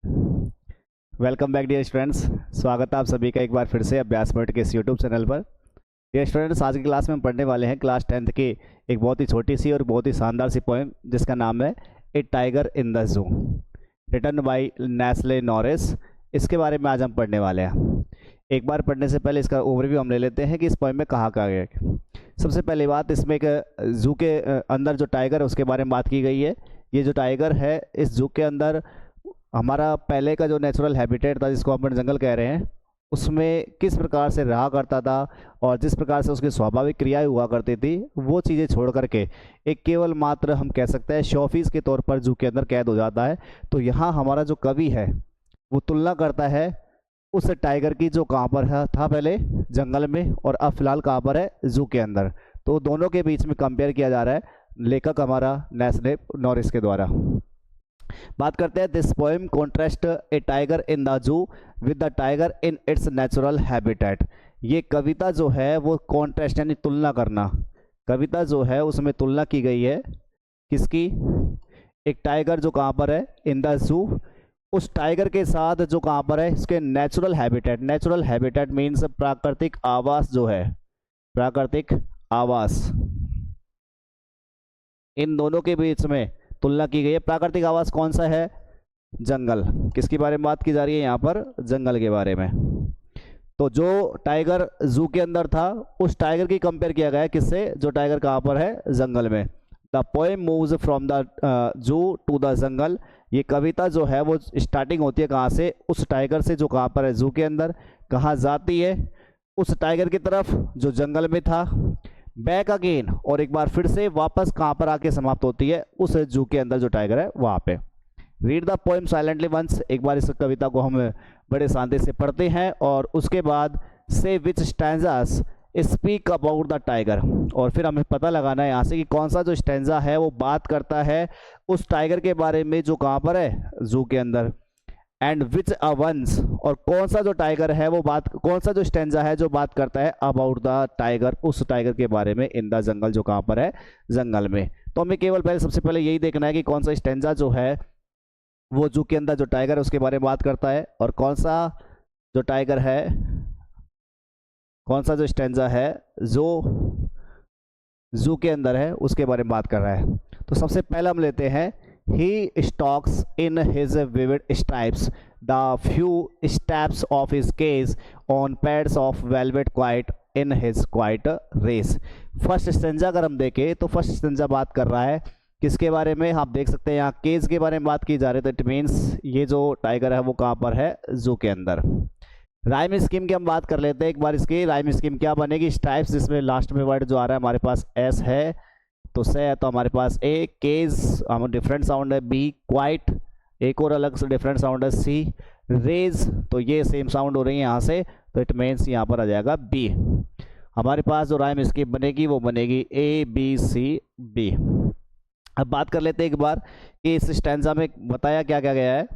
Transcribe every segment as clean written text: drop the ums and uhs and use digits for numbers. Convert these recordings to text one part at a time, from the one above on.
Welcome back dear students. स्वागत है आप सभी का एक बार फिर से अभ्यास पॉइंट के इस यूट्यूब चैनल पर। डियर स्टूडेंट्स, आज की क्लास में हम पढ़ने वाले हैं क्लास 10th की एक बहुत ही छोटी सी और बहुत ही शानदार सी पोएम जिसका नाम है a tiger in the zoo, written by Leslie Norris. इसके बारे में आज हम पढ़ने वाले हैं। एक बार पढ़ने से पहले इसका ओवरव्यू हम ले लेते हैं कि इस पोएम में कहा गया है। सबसे पहली बात, इसमें एक जू के अंदर जो टाइगर है उसके बारे में बात की गई है। ये जो टाइगर है इस जू के अंदर हमारा पहले का जो नेचुरल हैबिटेट था, जिसको अपन जंगल कह रहे हैं, उसमें किस प्रकार से रहा करता था और जिस प्रकार से उसकी स्वाभाविक क्रियाएं हुआ करती थी, वो चीज़ें छोड़ करके एक केवल मात्र हम कह सकते हैं शोफीस के तौर पर जू के अंदर कैद हो जाता है। तो यहाँ हमारा जो कवि है वो तुलना करता है उस टाइगर की जो कहाँ पर था पहले जंगल में और अब फिलहाल कहाँ पर है, जू के अंदर। तो दोनों के बीच में कंपेयर किया जा रहा है लेखक हमारा नेस्ले नॉरिस के द्वारा। बात करते हैं, this poem contrast A tiger in the जू with the tiger in its natural habitat. ये कविता जो है वो कॉन्ट्रास्ट यानी तुलना करना, कविता जो है उसमें तुलना की गई है किसकी, एक टाइगर जो कहाँ पर है इन द जू, उस टाइगर के साथ जो कहाँ पर है इसके natural habitat. Natural habitat means प्राकृतिक आवास जो है, प्राकृतिक आवास, इन दोनों के बीच में तुलना की गई है। प्राकृतिक आवास कौन सा है, जंगल। किसके बारे में बात की जा रही है यहाँ पर, जंगल के बारे में। तो जो टाइगर जू के अंदर था उस टाइगर की कंपेयर किया गया है किससे, जो टाइगर कहाँ पर है, जंगल में। The poem moves from the zoo to the jungle. ये कविता जो है वो स्टार्टिंग होती है कहाँ से, उस टाइगर से जो कहाँ पर है जू के अंदर, कहाँ जाती है, उस टाइगर की तरफ जो जंगल में था, बैक अगेन, और एक बार फिर से वापस कहाँ पर आके समाप्त होती है, उस जू के अंदर जो टाइगर है वहाँ पे। Read the poem silently once. एक बार इस कविता को हम बड़े शांति से पढ़ते हैं और उसके बाद से which stanzas speak about the tiger, और फिर हमें पता लगाना है यहाँ से कि कौन सा जो स्टैंजा है वो बात करता है उस टाइगर के बारे में जो कहाँ पर है, जू के अंदर। एंड विच वंस, और कौन सा जो टाइगर है वो बात, कौन सा जो स्टेंजा है जो बात करता है अबाउट द टाइगर, उस टाइगर के बारे में, इन द जंगल, जो कहाँ पर है, जंगल में। तो हमें केवल पहले सबसे पहले यही देखना है कि कौन सा स्टेंजा जो है वो जू के अंदर जो टाइगर है उसके बारे में बात करता है, और कौन सा जो टाइगर है, कौन सा जो स्टेंजा है जो जू के अंदर है उसके बारे में बात कर रहा है। तो सबसे पहले हम लेते हैं, he stalks in his vivid stripes the few steps of his cage on pads of velvet quiet in his quiet race। First stanza अगर हम देखें तो फर्स्ट स्टेंजा बात कर रहा है किसके बारे में, आप देख सकते हैं यहाँ केज के बारे में बात की जा रही है। तो इट मीन्स ये जो टाइगर है वो कहाँ पर है, जू के अंदर। राइम स्कीम की हम बात कर लेते हैं एक बार। इसकी राइम स्कीम क्या बनेगी, स्ट्राइप्स, जिसमें लास्ट में वर्ड जो आ रहा है हमारे पास एस है तो से है, तो हमारे पास ए, केज हम डिफरेंट साउंड है, बी, क्वाइट एक और अलग से डिफरेंट साउंड है, सी, रेज, तो ये सेम साउंड हो रही है यहाँ से, तो इट मीन्स यहाँ पर आ जाएगा बी। हमारे पास जो राइम स्कीम बनेगी वो बनेगी ए बी सी बी। अब बात कर लेते हैं एक बार कि इस स्टैंजा में बताया क्या क्या गया है।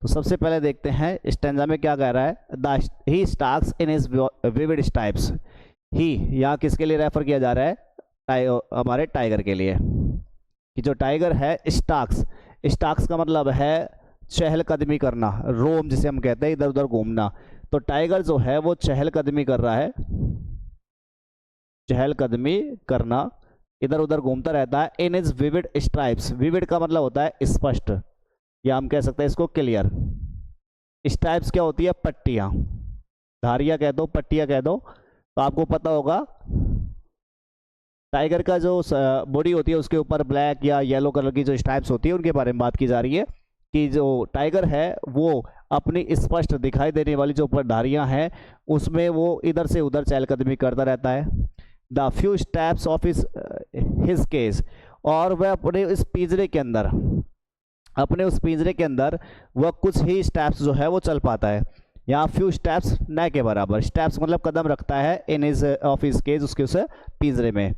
तो सबसे पहले देखते हैं स्टैंजा में क्या कह रहा है, the he stalks in his vivid stripes. He यहाँ किसके लिए रेफर किया जा रहा है, हमारे टाइगर के लिए, कि जो टाइगर है स्टाक्स, स्टाक्स का मतलब है चहलकदमी करना, रोम जिसे हम कहते हैं, इधर उधर घूमना। तो टाइगर जो है वो चहलकदमी कर रहा है, चहलकदमी करना, इधर उधर घूमता रहता है। इन इज विविड स्ट्राइप्स, विविड का मतलब होता है स्पष्ट, या हम कह सकते हैं इसको क्लियर। स्ट्राइप्स क्या होती है, पट्टियां, धारियां कह दो, पट्टियां कह दो। तो आपको पता होगा टाइगर का जो बॉडी होती है उसके ऊपर ब्लैक या येलो कलर की जो स्ट्राइप्स होती है उनके बारे में बात की जा रही है, कि जो टाइगर है वो अपनी स्पष्ट दिखाई देने वाली जो ऊपर धारियां हैं उसमें वो इधर से उधर चहलकदमी करता रहता है। The few steps of his cage, और वह अपने इस पिंजरे के अंदर, अपने उस पिंजरे के अंदर वह कुछ ही स्टेप्स जो है वो चल पाता है। यहाँ फ्यू स्टेप्स न के बराबर, स्टेप्स मतलब कदम रखता है, इन इज ऑफ हिज केज, उसके उस पिंजरे में।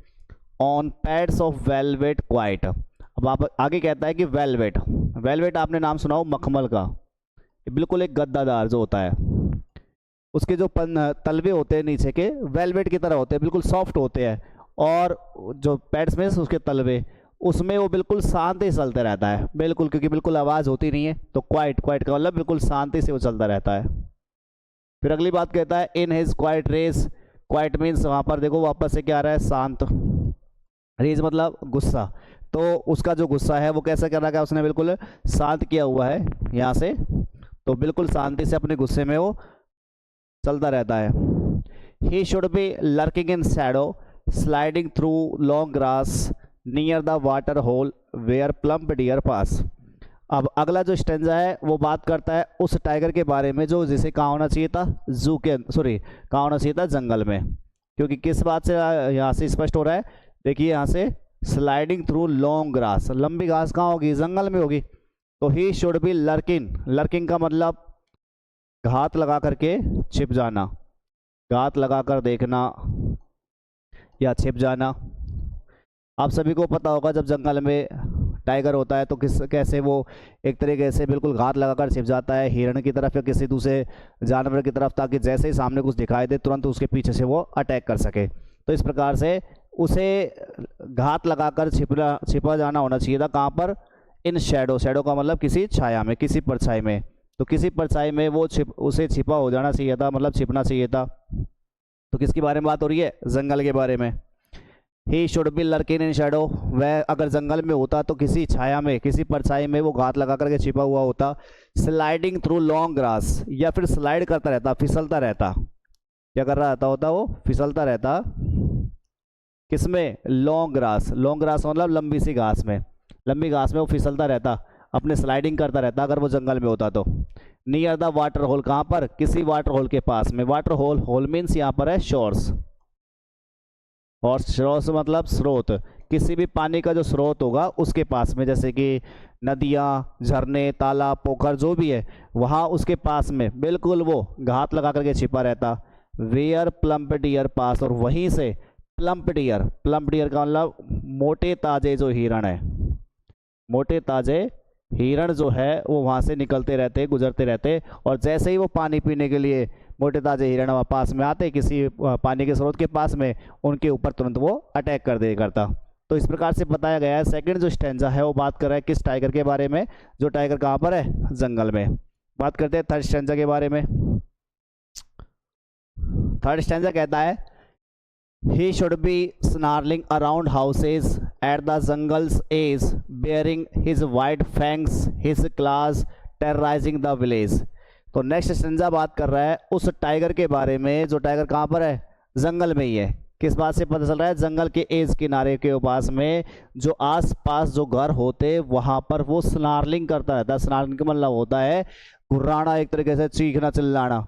On pads of velvet quite. अब आप आगे कहता है कि वेलवेट, वेलवेट आपने नाम सुना हो मखमल का, बिल्कुल एक गद्दादार जो होता है, उसके जो तलवे होते हैं नीचे के वेलवेट की तरह होते हैं, बिल्कुल सॉफ्ट होते हैं, और जो पैड्स में उसके तलवे उसमें वो बिल्कुल शांति से चलते रहता है, बिल्कुल, क्योंकि बिल्कुल आवाज़ होती नहीं है, तो क्वाइट, क्वाइट का मतलब बिल्कुल शांति से वो चलता रहता है। फिर अगली बात कहता है in his quiet rage, quiet means वहाँ पर देखो वापस से क्या आ रहा है, शांत, रेज मतलब गुस्सा, तो उसका जो गुस्सा है वो कैसा कर रखा है उसने, बिल्कुल शांत किया हुआ है यहाँ से, तो बिल्कुल शांति से अपने गुस्से में वो चलता रहता है। He should be lurking in shadow sliding through long grass near the water hole where plump deer pass. अब अगला जो स्टेंजा है वो बात करता है उस टाइगर के बारे में जो जिसे कहाँ होना चाहिए था, जू के, सॉरी कहाँ होना चाहिए था, जंगल में, क्योंकि किस बात से यहाँ से स्पष्ट हो रहा है, देखिए यहाँ से स्लाइडिंग थ्रू लॉन्ग ग्रास, लंबी घास कहाँ होगी, जंगल में होगी, तो ही शुड बी लर्किंग, लर्किंग का मतलब घात लगा करके छिप जाना, घात लगा कर देखना या छिप जाना। आप सभी को पता होगा जब जंगल में टाइगर होता है तो किस कैसे वो एक तरीके से बिल्कुल घात लगाकर छिप जाता है हिरण की तरफ या किसी दूसरे जानवर की तरफ, ताकि जैसे ही सामने कुछ दिखाई दे तुरंत उसके पीछे से वो अटैक कर सके। तो इस प्रकार से उसे घात लगाकर छिपा जाना होना चाहिए था, कहाँ पर, इन शैडो, शैडो का मतलब किसी छाया में, किसी परछाई में, तो किसी परछाई में वो उसे छिपा हो जाना चाहिए था, मतलब छिपना चाहिए था। तो किसके बारे में बात हो रही है, जंगल के बारे में। ही should be lurking in shadow, वह अगर जंगल में होता तो किसी छाया में, किसी परछाई में वो घात लगा करके छिपा हुआ होता। स्लाइडिंग थ्रू लॉन्ग ग्रास, या फिर स्लाइड करता रहता, फिसलता रहता, क्या कर रहा होता वो, फिसलता रहता, किसमें, लॉन्ग ग्रास, लॉन्ग ग्रास मतलब लंबी सी घास में, लंबी घास में वो फिसलता रहता, अपने स्लाइडिंग करता रहता अगर वो जंगल में होता तो। नियर द वाटर होल, कहाँ पर, किसी वाटर होल के पास में, वाटर होल, होल मीन्स यहाँ पर है शोर्स, और स्रोत मतलब स्रोत, किसी भी पानी का जो स्रोत होगा उसके पास में, जैसे कि नदियाँ, झरने, तालाब, पोखर जो भी है वहाँ उसके पास में बिल्कुल वो घात लगा करके छिपा रहता। वेयर प्लम्प डियर पास, और वहीं से प्लम्प डियर, प्लम्प डियर का मतलब मोटे ताजे जो हिरण है, मोटे ताजे हिरण जो है वो वहाँ से निकलते रहते, गुजरते रहते, और जैसे ही वो पानी पीने के लिए मोटे ताजे हिरण वहाँ पास में आते किसी पानी के स्रोत के पास में, उनके ऊपर तुरंत वो अटैक कर दे करता। तो इस प्रकार से बताया गया है। सेकंड जो स्टेंजा है वो बात कर रहा है किस टाइगर के बारे में, जो टाइगर कहाँ पर है, जंगल में। बात करते हैं थर्ड स्टेंजा के बारे में। थर्ड स्टेंजा कहता है he should be snarling around houses at the jungle's edge bearing his white fangs, his claws terrorizing the village। तो नेक्स्ट स्टेंजा बात कर रहा है उस टाइगर के बारे में जो टाइगर कहाँ पर है, जंगल में ही है। किस बात से पता चल रहा है, जंगल के एज किनारे के पास में जो आस पास जो घर होते वहाँ पर वो स्नार्लिंग करता रहता है। स्नार्लिंग का मतलब होता है घुर्राना, एक तरीके से चीखना चिल्लाना।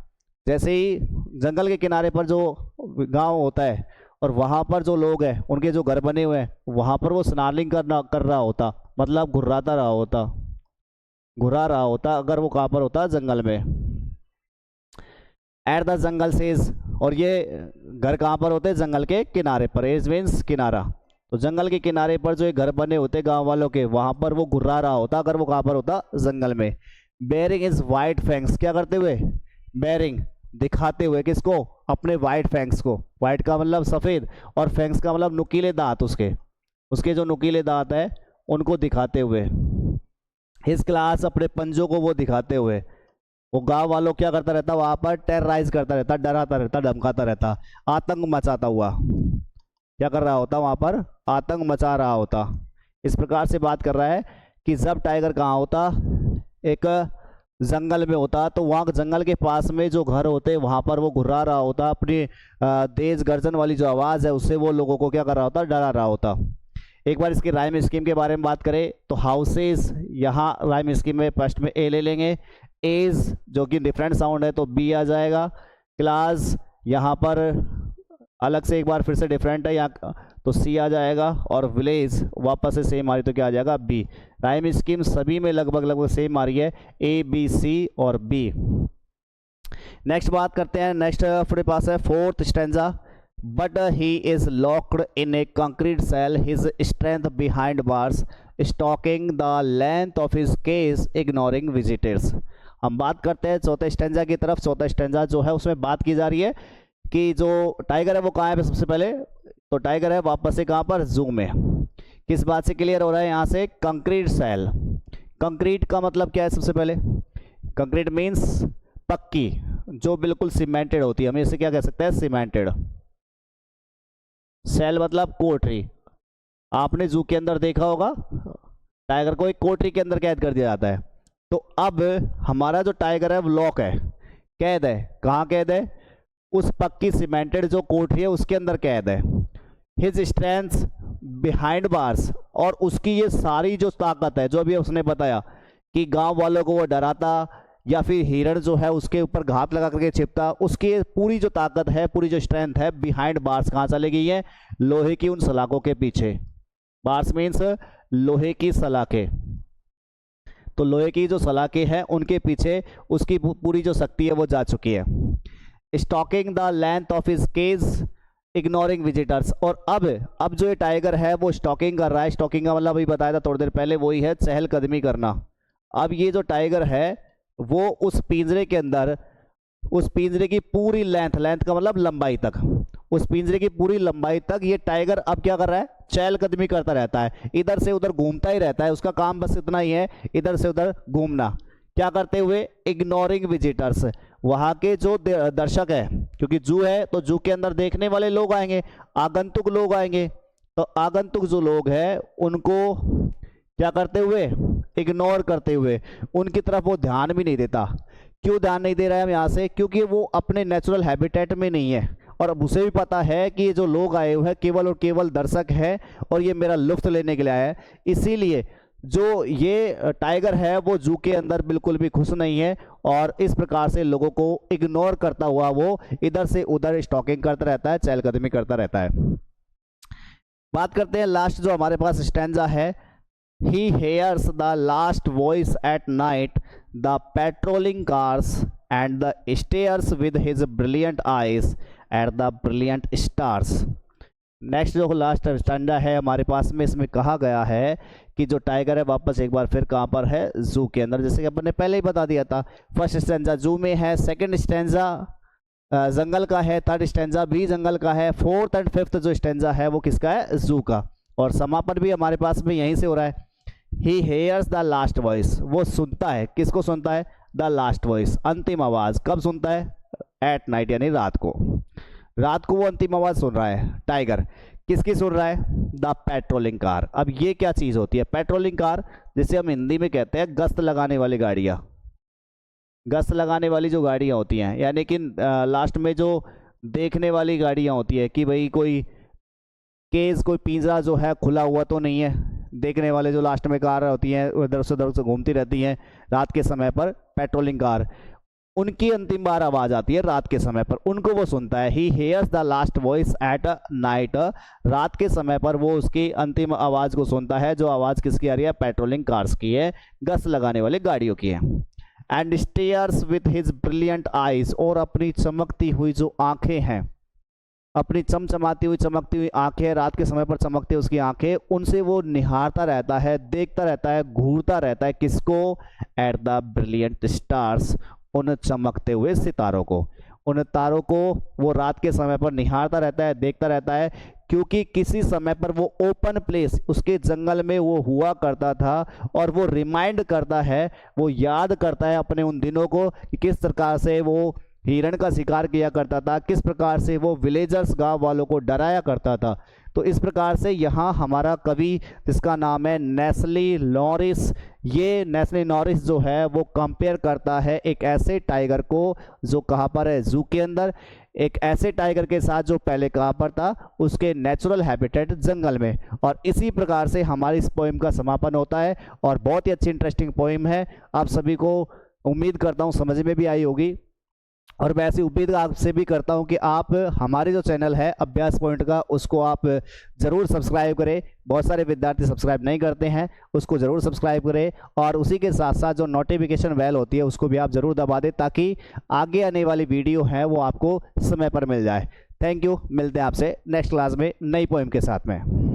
जैसे ही जंगल के किनारे पर जो गांव होता है और वहाँ पर जो लोग हैं उनके जो घर बने हुए हैं वहाँ पर वो स्नार्लिंग कर रहा होता, मतलब घुर्राता रहा होता, घुरा रहा होता, अगर वो कहाँ पर होता, जंगल में। एट द जंगल सेज, और ये घर कहाँ पर होते हैं, जंगल के किनारे पर, एज मीन्स किनारा। तो जंगल के किनारे पर जो ये घर बने होते गांव वालों के, वहाँ पर वो घुर्रा रहा होता अगर वो कहाँ पर होता, जंगल में। बेरिंग इज वाइट फैंग्स, क्या करते हुए, बेरिंग दिखाते हुए, किसको, अपने वाइट फैंग्स को। वाइट का मतलब सफ़ेद और फैंग्स का मतलब नुकीले दांत, उसके जो नुकीले दांत है उनको दिखाते हुए। हिज क्लास, अपने पंजों को वो दिखाते हुए वो गांव वालों क्या करता रहता, वहाँ पर टेरराइज करता रहता, डराता रहता, धमकाता रहता, आतंक मचाता हुआ, क्या कर रहा होता, वहाँ पर आतंक मचा रहा होता। इस प्रकार से बात कर रहा है कि जब टाइगर कहाँ होता, एक जंगल में होता, तो वहाँ जंगल के पास में जो घर होते वहाँ पर वो घुर्रा रहा होता, अपनी तेज गर्जन वाली जो आवाज़ है उससे वो लोगों को क्या कर रहा होता, डरा रहा होता। एक बार इसकी राइम स्कीम के बारे में बात करें तो हाउसेज, यहाँ राइम स्कीम में फर्स्ट में ए ले लेंगे, एज जो कि डिफरेंट साउंड है तो बी आ जाएगा, क्लास यहाँ पर अलग से एक बार फिर से डिफरेंट है यहाँ तो सी आ जाएगा, और विलेज वापस से सेम आ रही तो क्या आ जाएगा, बी। राइम स्कीम सभी में लगभग सेम आ रही है, ए बी सी और बी। नेक्स्ट बात करते हैं, नेक्स्ट अपने पास है fourth stanza. But he is locked in a concrete cell, his strength behind bars, stalking the length of his cage, ignoring visitors. हम बात करते हैं चौथे स्टेंजा की तरफ। चौथा स्टेंजा जो है उसमें बात की जा रही है कि जो टाइगर है वो कहाँ है, सबसे पहले तो टाइगर है वापस से कहाँ पर, जू में। किस बात से क्लियर हो रहा है यहाँ से? Concrete cell. कंक्रीट का मतलब क्या है? सबसे पहले कंक्रीट मीन्स पक्की, जो बिल्कुल सीमेंटेड होती है, हम इसे क्या कह सकते हैं? सीमेंटेड। सेल मतलब कोठरी। आपने जू के अंदर देखा होगा टाइगर को एक कोठरी के अंदर कैद कर दिया जाता है। तो अब हमारा जो टाइगर है वो लॉक है, कैद है। कहाँ कैद है? उस पक्की सीमेंटेड जो कोठरी है उसके अंदर कैद है। हिज स्ट्रेंथ बिहाइंड बार्स, और उसकी ये सारी जो ताकत है, जो अभी उसने बताया कि गांव वालों को वो डराता या फिर हिरण जो है उसके ऊपर घात लगा करके छिपता, उसकी पूरी जो ताकत है, पूरी जो स्ट्रेंथ है बिहाइंड बार्स कहाँ चली गई है? लोहे की उन सलाखों के पीछे। बार्स मीन्स लोहे की सलाखें। तो लोहे की जो सलाखें हैं उनके पीछे उसकी पूरी जो शक्ति है वो जा चुकी है। Stalking the length of his cage ignoring visitors, और अब जो ये टाइगर है वो स्टॉकिंग कर रहा है। स्टॉकिंग का मतलब अभी बताया था थोड़ी देर पहले, वही है चहलकदमी करना। अब ये जो टाइगर है वो उस पिंजरे के अंदर, उस पिंजरे की पूरी लेंथ का मतलब लंबाई तक, उस पिंजरे की पूरी लंबाई तक ये टाइगर अब क्या कर रहा है? चहलकदमी करता रहता है, इधर से उधर घूमता ही रहता है। उसका काम बस इतना ही है, इधर से उधर घूमना। क्या करते हुए? इग्नोरिंग विजिटर्स, वहाँ के जो दर्शक है, क्योंकि जू है तो जू के अंदर देखने वाले लोग आएंगे, आगंतुक लोग आएंगे, तो आगंतुक जो लोग हैं उनको क्या करते हुए? इग्नोर करते हुए, उनकी तरफ वो ध्यान भी नहीं देता। क्यों ध्यान नहीं दे रहा है हम यहाँ से? क्योंकि वो अपने नेचुरल हैबिटेट में नहीं है, और अब उसे भी पता है कि ये जो लोग आए हुए हैं केवल और केवल दर्शक हैं और ये मेरा लुत्फ लेने के लिए आया है। इसीलिए जो ये टाइगर है वो जू के अंदर बिल्कुल भी खुश नहीं है, और इस प्रकार से लोगों को इग्नोर करता हुआ वो इधर से उधर स्टॉकिंग करता रहता है, चहलकदमी करता रहता है। बात करते हैं लास्ट जो हमारे पास स्टैंजा है। He hears the last voice at night, the patrolling cars, and the stares with his brilliant eyes at the brilliant stars. Next जो लास्ट स्टैंडा है हमारे पास में, इसमें कहा गया है कि जो टाइगर है वापस एक बार फिर कहाँ पर है? जू के अंदर, जैसे कि अपन ने पहले ही बता दिया था। फर्स्ट स्टैंजा जू में है, सेकंड स्टैंजा जंगल का है, थर्ड स्टैंजा भी जंगल का है, फोर्थ एंड फिफ्थ जो स्टैंजा है वो किसका है? जू का। और समापन भी हमारे पास में यहीं से हो रहा है। He hears the last voice, वो सुनता है, किसको सुनता है? द लास्ट वॉइस, अंतिम आवाज। कब सुनता है? एट नाइट, यानी रात को। रात को वो अंतिम आवाज सुन रहा है टाइगर। किसकी सुन रहा है? The patrolling car. अब ये क्या चीज होती है पेट्रोलिंग कार? जिसे हम हिंदी में कहते हैं गश्त लगाने वाली गाड़ियाँ। गश्त लगाने वाली जो गाड़ियाँ होती हैं, यानी कि लास्ट में जो देखने वाली गाड़ियाँ होती है कि भाई कोई केस, कोई पिंजरा जो है खुला हुआ तो नहीं है, देखने वाले जो लास्ट में कार होती हैं उधर से घूमती रहती हैं रात के समय पर, पेट्रोलिंग कार, उनकी अंतिम बार आवाज आती है रात के समय पर, उनको वो सुनता है। He hears the last voice at night, रात के समय पर वो उसकी अंतिम आवाज को सुनता है, जो आवाज किसकी आ रही है? पेट्रोलिंग कार्स की है, गश्त लगाने वाली गाड़ियों की है। And stairs with his brilliant eyes, और अपनी चमकती हुई जो आंखें हैं, अपनी चमचमाती हुई चमकती हुई आंखें, रात के समय पर चमकती उसकी आंखें, उनसे वो निहारता रहता है, देखता रहता है, घूरता रहता है। किसको? एट द ब्रिलियंट स्टार्स, उन चमकते हुए सितारों को, उन तारों को वो रात के समय पर निहारता रहता है, देखता रहता है, क्योंकि किसी समय पर वो ओपन प्लेस उसके जंगल में वो हुआ करता था, और वो रिमाइंड करता है, वो याद करता है अपने उन दिनों को कि किस प्रकार से वो हिरण का शिकार किया करता था, किस प्रकार से वो विलेजर्स गांव वालों को डराया करता था। तो इस प्रकार से यहाँ हमारा कवि, जिसका नाम है नेस्ली नॉरिस, ये नेस्ली नॉरिस जो है वो कंपेयर करता है एक ऐसे टाइगर को जो कहाँ पर है? जू के अंदर, एक ऐसे टाइगर के साथ जो पहले कहाँ पर था? उसके नेचुरल हैबिटेट जंगल में। और इसी प्रकार से हमारी इस पोइम का समापन होता है, और बहुत ही अच्छी इंटरेस्टिंग पोइम है। आप सभी को उम्मीद करता हूँ समझ में भी आई होगी, और मैं ऐसी उम्मीद आपसे भी करता हूं कि आप हमारे जो चैनल है अभ्यास पॉइंट का, उसको आप ज़रूर सब्सक्राइब करें। बहुत सारे विद्यार्थी सब्सक्राइब नहीं करते हैं, उसको ज़रूर सब्सक्राइब करें, और उसी के साथ साथ जो नोटिफिकेशन बेल होती है उसको भी आप ज़रूर दबा दें, ताकि आगे आने वाली वीडियो है वो आपको समय पर मिल जाए। थैंक यू, मिलते हैं आपसे नेक्स्ट क्लास में नई पोएम के साथ में।